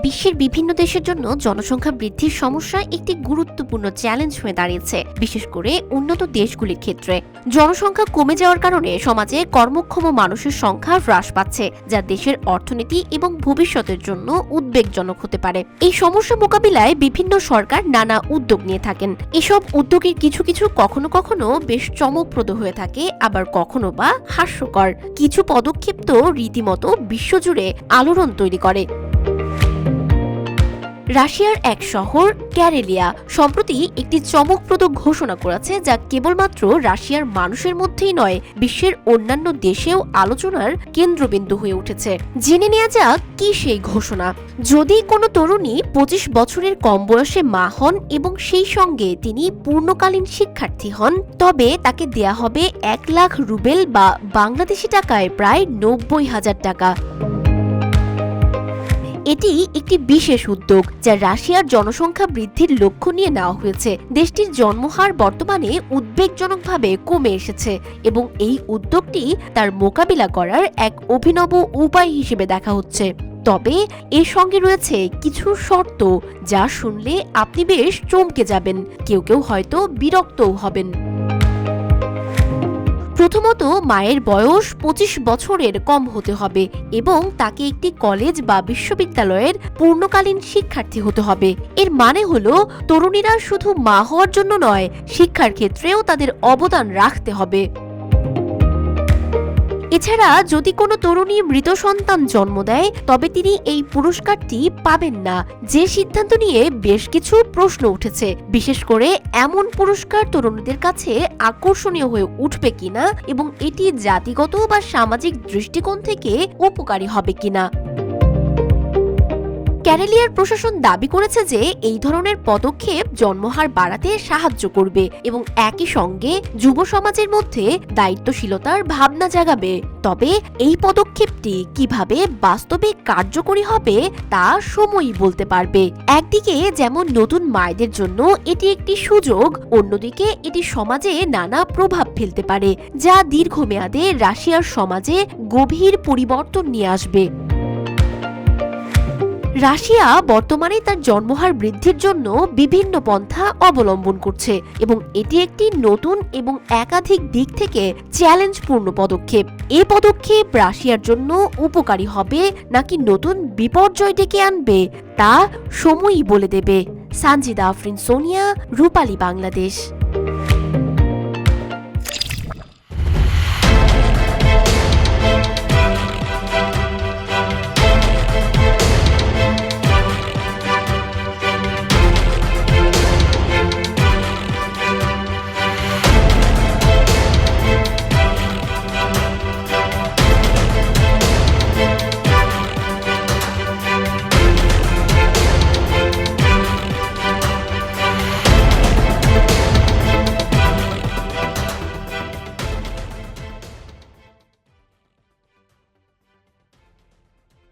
বিশ্বের বিভিন্ন দেশের জন্য জনসংখ্যা বৃদ্ধির সমস্যা একটি গুরুত্বপূর্ণ চ্যালেঞ্জ হয়ে দাঁড়িয়েছে, বিশেষ করে উন্নত দেশগুলির ক্ষেত্রে। জনসংখ্যা কমে যাওয়ার কারণে সমাজে কর্মক্ষম মানুষের সংখ্যা হ্রাস পাচ্ছে, যা দেশের অর্থনীতি এবং ভবিষ্যতের জন্য উদ্বেগজনক হতে পারে। এই সমস্যা মোকাবিলায় বিভিন্ন সরকার নানা উদ্যোগ নিয়ে থাকেন। এসব উদ্যোগের কিছু কিছু কখনো কখনো বেশ চমকপ্রদ হয়ে থাকে, আবার কখনো বা হাস্যকর। কিছু পদক্ষেপ তো রীতিমতো বিশ্বজুড়ে আলোড়ন তৈরি করে। রাশিয়ার এক শহর ক্যারেলিয়া সম্প্রতি একটি চমকপ্রদ ঘোষণা করেছে, যা কেবলমাত্র রাশিয়ার মানুষের মধ্যেই নয়, বিশ্বের অন্যান্য দেশেও আলোচনার কেন্দ্রবিন্দু হয়ে উঠেছে। জেনে নেওয়া যাক কি সেই ঘোষণা। যদি কোনো তরুণী 25 বছরের কম বয়সে মা হন এবং সেই সঙ্গে তিনি পূর্ণকালীন শিক্ষার্থী হন, তবে তাকে দেয়া হবে 1 লাখ রুবেল বা বাংলাদেশি টাকায় প্রায় 90,000 টাকা। এটি একটি বিশেষ উদ্যোগ যা রাশিয়ার জনসংখ্যা বৃদ্ধির লক্ষ্য নিয়ে নেওয়া হয়েছে। দেশটির জন্মহার বর্তমানে উদ্বেগজনকভাবে কমে এসেছে এবং এই উদ্যোগটি তার মোকাবিলা করার এক অভিনব উপায় হিসেবে দেখা হচ্ছে। তবে এর সঙ্গে রয়েছে কিছু শর্ত, যা শুনলে আপনি বেশ চমকে যাবেন, কেউ কেউ হয়তো বিরক্তও হবেন। প্রথমত, মায়ের বয়স 25 বছরের কম হতে হবে এবং তাকে একটি কলেজ বা বিশ্ববিদ্যালয়ের পূর্ণকালীন শিক্ষার্থী হতে হবে। এর মানে হলো তরুণীরা শুধু মা হওয়ার জন্য নয়, শিক্ষার ক্ষেত্রেও তাদের অবদান রাখতে হবে। এছাড়া যদি কোনো তরুণী মৃত সন্তান জন্ম দেয়, তবে তিনি এই পুরস্কারটি পাবেন না। যে সিদ্ধান্ত নিয়ে বেশ কিছু প্রশ্ন উঠেছে, বিশেষ করে এমন পুরস্কার তরুণীদের কাছে আকর্ষণীয় হয়ে উঠবে কিনা এবং এটি জাতিগত বা সামাজিক দৃষ্টিকোণ থেকে উপকারী হবে কিনা। ক্যারেলিয়ার প্রশাসন দাবি করেছে যে এই ধরনের পদক্ষেপ জন্মহার বাড়াতে সাহায্য করবে এবং একই সঙ্গে যুব সমাজের মধ্যে দায়িত্বশীলতার ভাবনা জাগাবে। তবে এই পদক্ষেপটি কিভাবে বাস্তবে কার্যকরী হবে তা সময়ই বলতে পারবে। একদিকে যেমন নতুন মায়েদের জন্য এটি একটি সুযোগ, অন্যদিকে এটি সমাজে নানা প্রভাব ফেলতে পারে, যা দীর্ঘমেয়াদে রাশিয়ার সমাজে গভীর পরিবর্তন নিয়ে আসবে। রাশিয়া বর্তমানে তার জন্মহার বৃদ্ধির জন্য বিভিন্ন পন্থা অবলম্বন করছে এবং এটি একটি নতুন এবং একাধিক দিক থেকে চ্যালেঞ্জপূর্ণ পদক্ষেপ। এই পদক্ষেপ রাশিয়ার জন্য উপকারী হবে নাকি নতুন বিপর্যয় ডেকে আনবে, তা সময়ই বলে দেবে। সানজিদা আফরিন সোনিয়া, রূপালী বাংলাদেশ।